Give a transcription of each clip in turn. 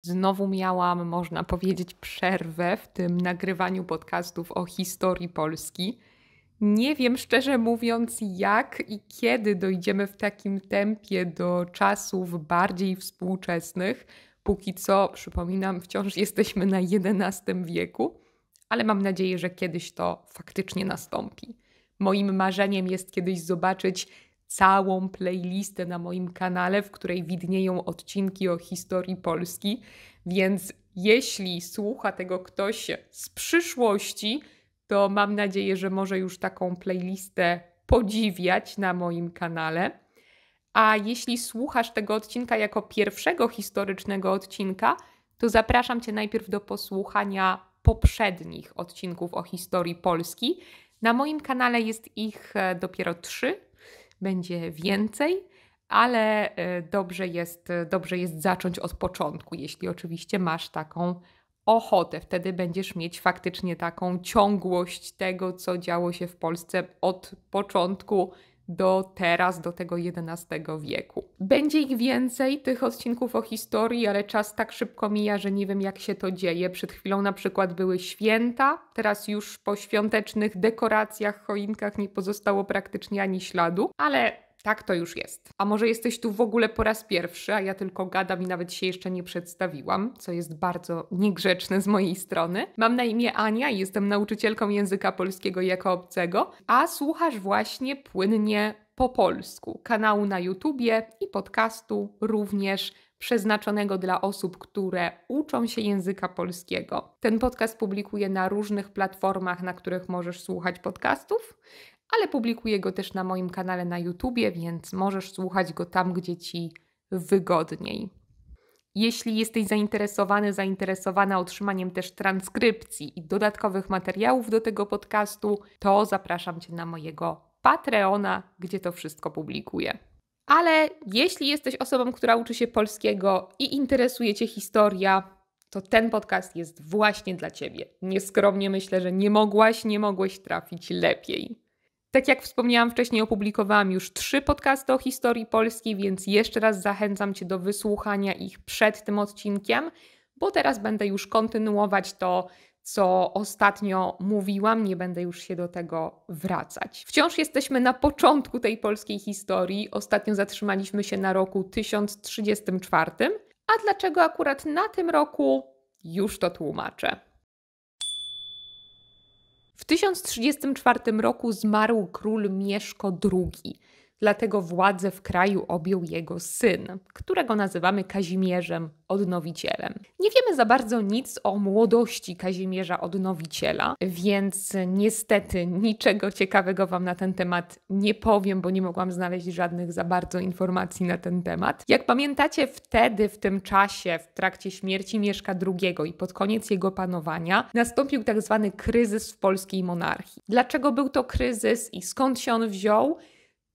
Znowu miałam, można powiedzieć, przerwę w tym nagrywaniu podcastów o historii Polski. Nie wiem, szczerze mówiąc, jak i kiedy dojdziemy w takim tempie do czasów bardziej współczesnych. Póki co, przypominam, wciąż jesteśmy na XI wieku, ale mam nadzieję, że kiedyś to faktycznie nastąpi. Moim marzeniem jest kiedyś zobaczyć całą playlistę na moim kanale, w której widnieją odcinki o historii Polski, więc jeśli słucha tego ktoś z przyszłości, to mam nadzieję, że może już taką playlistę podziwiać na moim kanale. A jeśli słuchasz tego odcinka jako pierwszego historycznego odcinka, to zapraszam Cię najpierw do posłuchania poprzednich odcinków o historii Polski. Na moim kanale jest ich dopiero 3, będzie więcej, ale dobrze jest zacząć od początku, jeśli oczywiście masz taką ochotę. Wtedy będziesz mieć faktycznie taką ciągłość tego, co działo się w Polsce od początku do teraz, do tego XI wieku. Będzie ich więcej, tych odcinków o historii, ale czas tak szybko mija, że nie wiem, jak się to dzieje. Przed chwilą na przykład były święta, teraz już po świątecznych dekoracjach, choinkach nie pozostało praktycznie ani śladu, ale tak to już jest. A może jesteś tu w ogóle po raz pierwszy, a ja tylko gadam i nawet się jeszcze nie przedstawiłam, co jest bardzo niegrzeczne z mojej strony. Mam na imię Ania i jestem nauczycielką języka polskiego jako obcego, a słuchasz właśnie Płynnie po polsku, kanału na YouTubie i podcastu również przeznaczonego dla osób, które uczą się języka polskiego. Ten podcast publikuję na różnych platformach, na których możesz słuchać podcastów, ale publikuję go też na moim kanale na YouTubie, więc możesz słuchać go tam, gdzie Ci wygodniej. Jeśli jesteś zainteresowana otrzymaniem też transkrypcji i dodatkowych materiałów do tego podcastu, to zapraszam Cię na mojego Patreona, gdzie to wszystko publikuję. Ale jeśli jesteś osobą, która uczy się polskiego i interesuje Cię historia, to ten podcast jest właśnie dla Ciebie. Nieskromnie myślę, że nie mogłeś trafić lepiej. Tak jak wspomniałam wcześniej, opublikowałam już 3 podcasty o historii Polski, więc jeszcze raz zachęcam Cię do wysłuchania ich przed tym odcinkiem, bo teraz będę już kontynuować to, co ostatnio mówiłam, nie będę już się do tego wracać. Wciąż jesteśmy na początku tej polskiej historii. Ostatnio zatrzymaliśmy się na roku 1034. A dlaczego akurat na tym roku? Już to tłumaczę. W 1034 roku zmarł król Mieszko II, dlatego władzę w kraju objął jego syn, którego nazywamy Kazimierzem Odnowicielem. Nie wiemy za bardzo nic o młodości Kazimierza Odnowiciela, więc niestety niczego ciekawego Wam na ten temat nie powiem, bo nie mogłam znaleźć żadnych za bardzo informacji na ten temat. Jak pamiętacie, wtedy, w tym czasie, w trakcie śmierci Mieszka II i pod koniec jego panowania, nastąpił tak zwany kryzys w polskiej monarchii. Dlaczego był to kryzys i skąd się on wziął?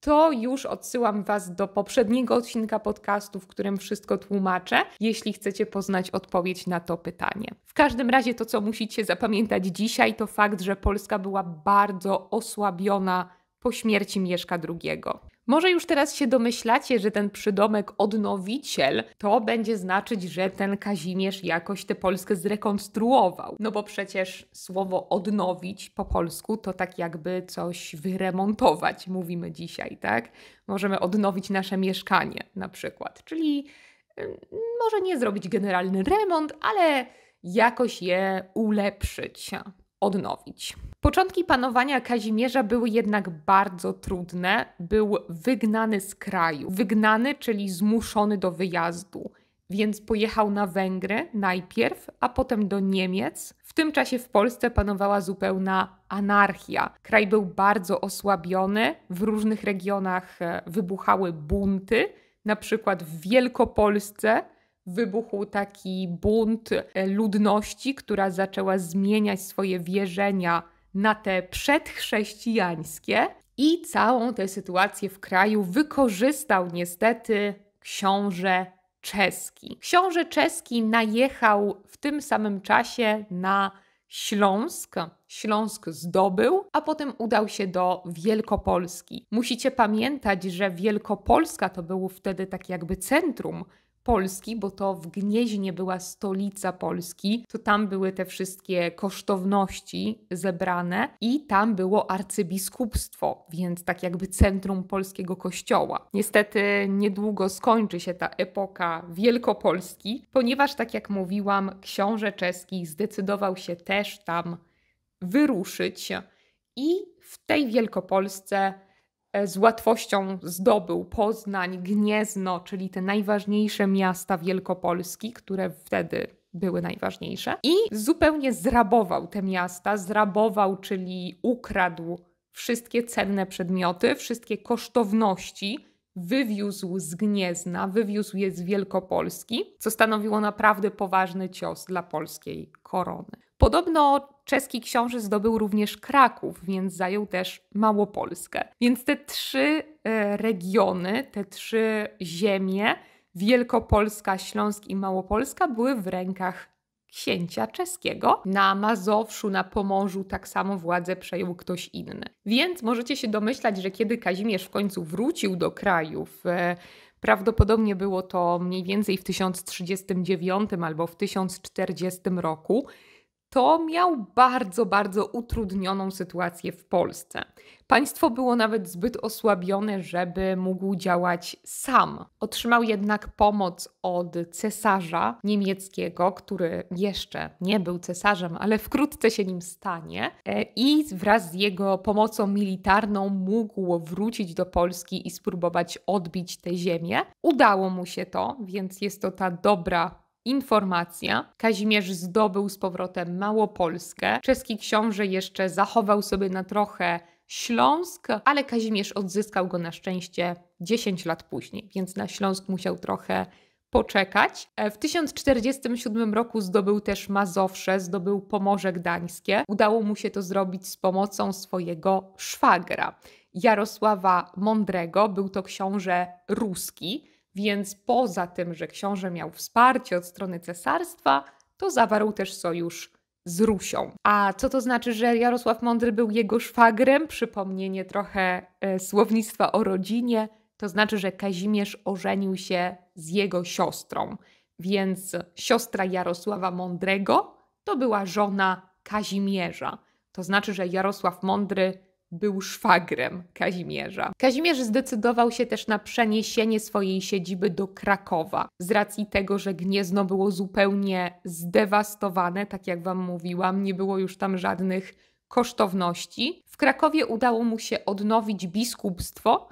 To już odsyłam Was do poprzedniego odcinka podcastu, w którym wszystko tłumaczę, jeśli chcecie poznać odpowiedź na to pytanie. W każdym razie to, co musicie zapamiętać dzisiaj, to fakt, że Polska była bardzo osłabiona po śmierci Mieszka II. Może już teraz się domyślacie, że ten przydomek odnowiciel to będzie znaczyć, że ten Kazimierz jakoś tę Polskę zrekonstruował. No bo przecież słowo odnowić po polsku to tak jakby coś wyremontować, mówimy dzisiaj, tak? Możemy odnowić nasze mieszkanie na przykład, czyli może nie zrobić generalny remont, ale jakoś je ulepszyć, odnowić. Początki panowania Kazimierza były jednak bardzo trudne. Był wygnany z kraju. Wygnany, czyli zmuszony do wyjazdu. Więc pojechał na Węgry najpierw, a potem do Niemiec. W tym czasie w Polsce panowała zupełna anarchia. Kraj był bardzo osłabiony. W różnych regionach wybuchały bunty. Na przykład w Wielkopolsce wybuchł taki bunt ludności, która zaczęła zmieniać swoje wierzenia na te przedchrześcijańskie i całą tę sytuację w kraju wykorzystał niestety książę czeski. Książę czeski najechał w tym samym czasie na Śląsk. Śląsk zdobył, a potem udał się do Wielkopolski. Musicie pamiętać, że Wielkopolska to było wtedy tak jakby centrum Polski, bo to w Gnieźnie była stolica Polski, to tam były te wszystkie kosztowności zebrane i tam było arcybiskupstwo, więc tak jakby centrum polskiego kościoła. Niestety niedługo skończy się ta epoka Wielkopolski, ponieważ tak jak mówiłam, książę czeski zdecydował się też tam wyruszyć i w tej Wielkopolsce z łatwością zdobył Poznań, Gniezno, czyli te najważniejsze miasta Wielkopolski, które wtedy były najważniejsze. I zupełnie zrabował te miasta. Zrabował, czyli ukradł wszystkie cenne przedmioty, wszystkie kosztowności, wywiózł z Gniezna, wywiózł je z Wielkopolski, co stanowiło naprawdę poważny cios dla polskiej korony. Podobno czeski książę zdobył również Kraków, więc zajął też Małopolskę. Więc te trzy regiony, te trzy ziemie, Wielkopolska, Śląsk i Małopolska, były w rękach księcia czeskiego. Na Mazowszu, na Pomorzu tak samo władzę przejął ktoś inny. Więc możecie się domyślać, że kiedy Kazimierz w końcu wrócił do krajów, prawdopodobnie było to mniej więcej w 1039 albo w 1040 roku, to miał bardzo, bardzo utrudnioną sytuację w Polsce. Państwo było nawet zbyt osłabione, żeby mógł działać sam. Otrzymał jednak pomoc od cesarza niemieckiego, który jeszcze nie był cesarzem, ale wkrótce się nim stanie. I wraz z jego pomocą militarną mógł wrócić do Polski i spróbować odbić tę ziemię. Udało mu się to, więc jest to ta dobra informacja. Kazimierz zdobył z powrotem Małopolskę. Czeski książę jeszcze zachował sobie na trochę Śląsk, ale Kazimierz odzyskał go na szczęście 10 lat później, więc na Śląsk musiał trochę poczekać. W 1047 roku zdobył też Mazowsze, zdobył Pomorze Gdańskie. Udało mu się to zrobić z pomocą swojego szwagra, Jarosława Mądrego. Był to książę ruski, więc poza tym, że książę miał wsparcie od strony cesarstwa, to zawarł też sojusz z Rusią. A co to znaczy, że Jarosław Mądry był jego szwagrem? Przypomnienie trochę słownictwa o rodzinie. To znaczy, że Kazimierz ożenił się z jego siostrą. Więc siostra Jarosława Mądrego to była żona Kazimierza. To znaczy, że Jarosław Mądry był szwagrem Kazimierza. Kazimierz zdecydował się też na przeniesienie swojej siedziby do Krakowa. Z racji tego, że Gniezno było zupełnie zdewastowane, tak jak wam mówiłam, nie było już tam żadnych kosztowności. W Krakowie udało mu się odnowić biskupstwo,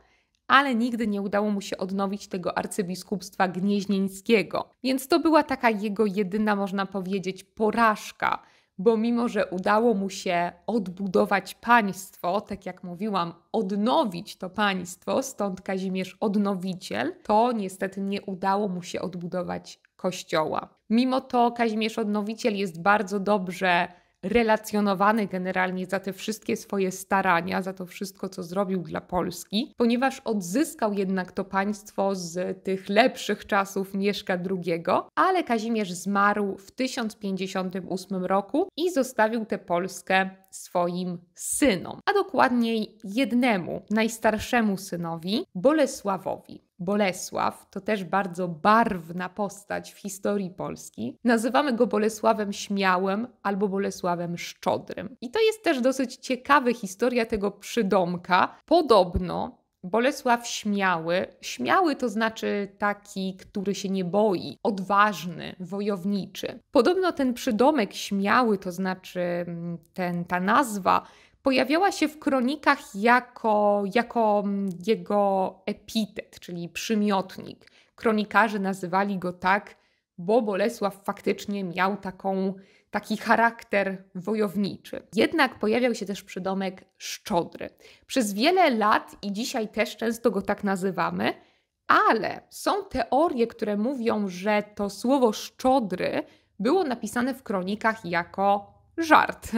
ale nigdy nie udało mu się odnowić tego arcybiskupstwa gnieźnieńskiego. Więc to była taka jego jedyna, można powiedzieć, porażka, bo mimo, że udało mu się odbudować państwo, tak jak mówiłam, odnowić to państwo, stąd Kazimierz Odnowiciel, to niestety nie udało mu się odbudować kościoła. Mimo to Kazimierz Odnowiciel jest bardzo dobrze relacjonowany generalnie za te wszystkie swoje starania, za to wszystko, co zrobił dla Polski, ponieważ odzyskał jednak to państwo z tych lepszych czasów Mieszka II, ale Kazimierz zmarł w 1058 roku i zostawił tę Polskę swoim synom, a dokładniej jednemu, najstarszemu synowi, Bolesławowi. Bolesław to też bardzo barwna postać w historii Polski. Nazywamy go Bolesławem Śmiałym albo Bolesławem Szczodrym. I to jest też dosyć ciekawa historia tego przydomka. Podobno Bolesław Śmiały, śmiały to znaczy taki, który się nie boi, odważny, wojowniczy. Podobno ten przydomek Śmiały, to znaczy ta nazwa, pojawiała się w kronikach jako jego epitet, czyli przymiotnik. Kronikarze nazywali go tak, bo Bolesław faktycznie miał taki charakter wojowniczy. Jednak pojawiał się też przydomek Szczodry. Przez wiele lat i dzisiaj też często go tak nazywamy, ale są teorie, które mówią, że to słowo szczodry było napisane w kronikach jako żart,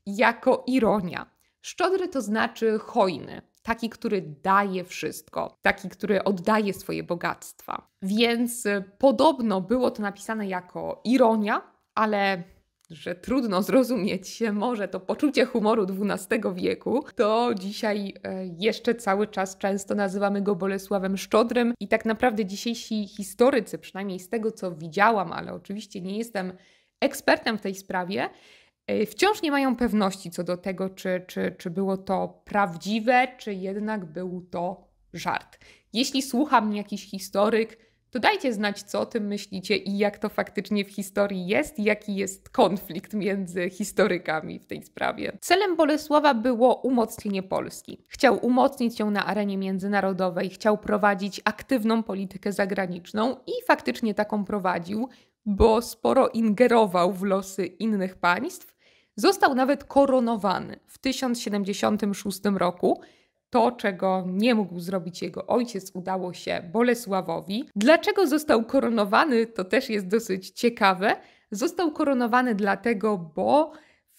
jako ironia. Szczodry to znaczy hojny, taki, który daje wszystko, taki, który oddaje swoje bogactwa. Więc podobno było to napisane jako ironia, ale że trudno zrozumieć się może to poczucie humoru XII wieku, to dzisiaj jeszcze cały czas często nazywamy go Bolesławem Szczodrym i tak naprawdę dzisiejsi historycy, przynajmniej z tego co widziałam, ale oczywiście nie jestem ekspertem w tej sprawie, wciąż nie mają pewności co do tego, czy było to prawdziwe, czy jednak był to żart. Jeśli słucha mnie jakiś historyk, to dajcie znać, co o tym myślicie i jak to faktycznie w historii jest i jaki jest konflikt między historykami w tej sprawie. Celem Bolesława było umocnienie Polski. Chciał umocnić ją na arenie międzynarodowej, chciał prowadzić aktywną politykę zagraniczną i faktycznie taką prowadził, bo sporo ingerował w losy innych państw. Został nawet koronowany w 1076 roku. To, czego nie mógł zrobić jego ojciec, udało się Bolesławowi. Dlaczego został koronowany, to też jest dosyć ciekawe. Został koronowany dlatego, bo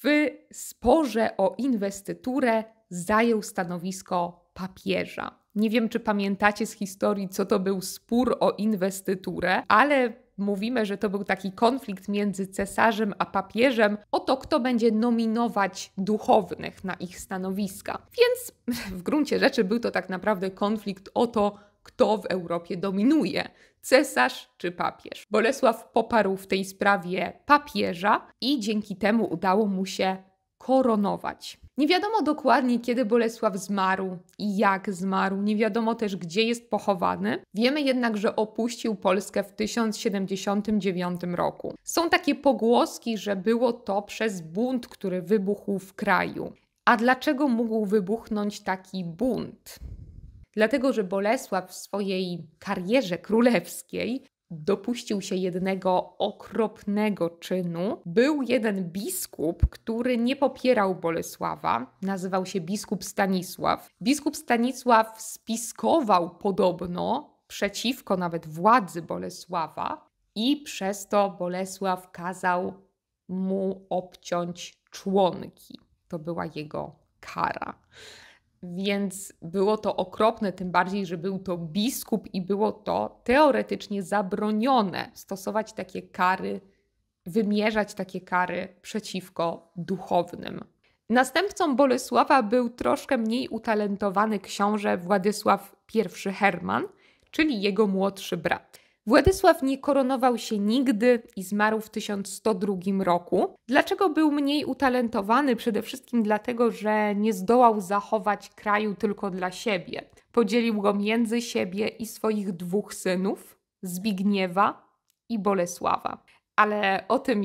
w sporze o inwestyturę zajął stanowisko papieża. Nie wiem, czy pamiętacie z historii, co to był spór o inwestyturę, ale mówimy, że to był taki konflikt między cesarzem a papieżem o to, kto będzie nominować duchownych na ich stanowiska. Więc w gruncie rzeczy był to tak naprawdę konflikt o to, kto w Europie dominuje. Cesarz czy papież. Bolesław poparł w tej sprawie papieża i dzięki temu udało mu się koronować. Nie wiadomo dokładnie, kiedy Bolesław zmarł i jak zmarł. Nie wiadomo też, gdzie jest pochowany. Wiemy jednak, że opuścił Polskę w 1079 roku. Są takie pogłoski, że było to przez bunt, który wybuchł w kraju. A dlaczego mógł wybuchnąć taki bunt? Dlatego, że Bolesław w swojej karierze królewskiej dopuścił się jednego okropnego czynu. Był jeden biskup, który nie popierał Bolesława. Nazywał się biskup Stanisław. Biskup Stanisław spiskował podobno przeciwko nawet władzy Bolesława i przez to Bolesław kazał mu obciąć członki. To była jego kara. Więc było to okropne, tym bardziej, że był to biskup i było to teoretycznie zabronione stosować takie kary, wymierzać takie kary przeciwko duchownym. Następcą Bolesława był troszkę mniej utalentowany książę Władysław I Herman, czyli jego młodszy brat. Władysław nie koronował się nigdy i zmarł w 1102 roku. Dlaczego był mniej utalentowany? Przede wszystkim dlatego, że nie zdołał zachować kraju tylko dla siebie. Podzielił go między siebie i swoich dwóch synów, Zbigniewa i Bolesława. Ale o tym,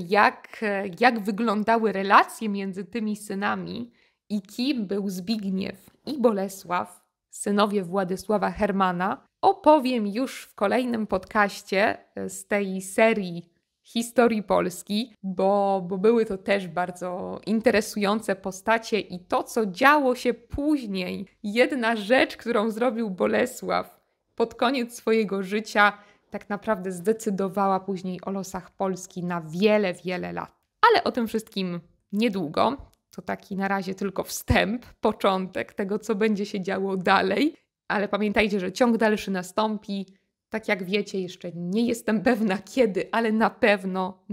jak wyglądały relacje między tymi synami i kim był Zbigniew i Bolesław, synowie Władysława Hermana, opowiem już w kolejnym podcaście z tej serii historii Polski, bo były to też bardzo interesujące postacie i to, co działo się później. Jedna rzecz, którą zrobił Bolesław pod koniec swojego życia, tak naprawdę zdecydowała później o losach Polski na wiele, wiele lat. Ale o tym wszystkim niedługo. To taki na razie tylko wstęp, początek tego, co będzie się działo dalej. Ale pamiętajcie, że ciąg dalszy nastąpi. Tak jak wiecie, jeszcze nie jestem pewna kiedy, ale na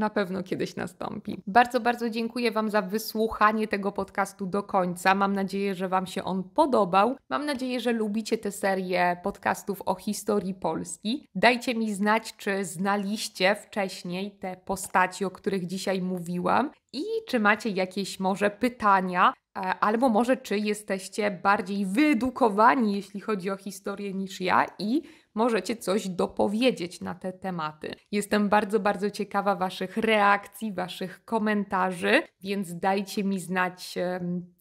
pewno kiedyś nastąpi. Bardzo, bardzo dziękuję Wam za wysłuchanie tego podcastu do końca. Mam nadzieję, że Wam się on podobał. Mam nadzieję, że lubicie tę serię podcastów o historii Polski. Dajcie mi znać, czy znaliście wcześniej te postaci, o których dzisiaj mówiłam i czy macie jakieś może pytania, albo może czy jesteście bardziej wyedukowani, jeśli chodzi o historię niż ja i możecie coś dopowiedzieć na te tematy. Jestem bardzo, bardzo ciekawa Waszych reakcji, Waszych komentarzy, więc dajcie mi znać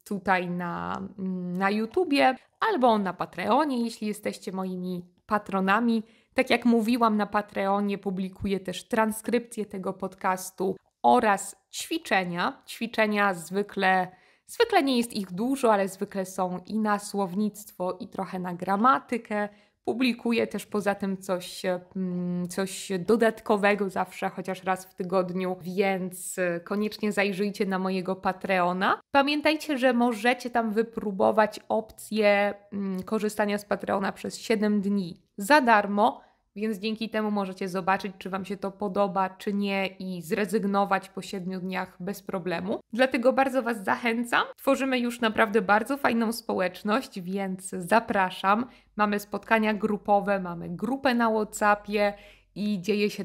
tutaj na YouTubie albo na Patreonie, jeśli jesteście moimi patronami. Tak jak mówiłam, na Patreonie publikuję też transkrypcję tego podcastu oraz ćwiczenia. Ćwiczenia zwykle nie jest ich dużo, ale zwykle są i na słownictwo, i trochę na gramatykę. Publikuję też poza tym coś dodatkowego zawsze, chociaż raz w tygodniu, więc koniecznie zajrzyjcie na mojego Patreona. Pamiętajcie, że możecie tam wypróbować opcję korzystania z Patreona przez 7 dni za darmo. Więc dzięki temu możecie zobaczyć, czy Wam się to podoba, czy nie i zrezygnować po 7 dniach bez problemu. Dlatego bardzo Was zachęcam. Tworzymy już naprawdę bardzo fajną społeczność, więc zapraszam. Mamy spotkania grupowe, mamy grupę na WhatsAppie i dzieje się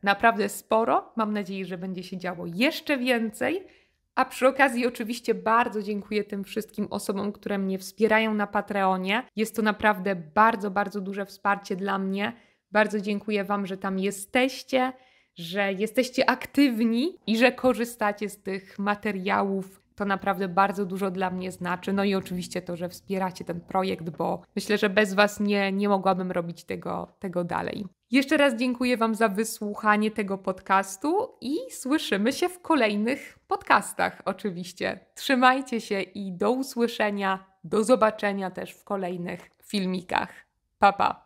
naprawdę sporo. Mam nadzieję, że będzie się działo jeszcze więcej. A przy okazji oczywiście bardzo dziękuję tym wszystkim osobom, które mnie wspierają na Patreonie. Jest to naprawdę bardzo duże wsparcie dla mnie. Bardzo dziękuję Wam, że tam jesteście, że jesteście aktywni i że korzystacie z tych materiałów. To naprawdę bardzo dużo dla mnie znaczy. No i oczywiście to, że wspieracie ten projekt, bo myślę, że bez Was nie mogłabym robić tego dalej. Jeszcze raz dziękuję Wam za wysłuchanie tego podcastu i słyszymy się w kolejnych podcastach oczywiście. Trzymajcie się i do usłyszenia, do zobaczenia też w kolejnych filmikach. Pa, pa!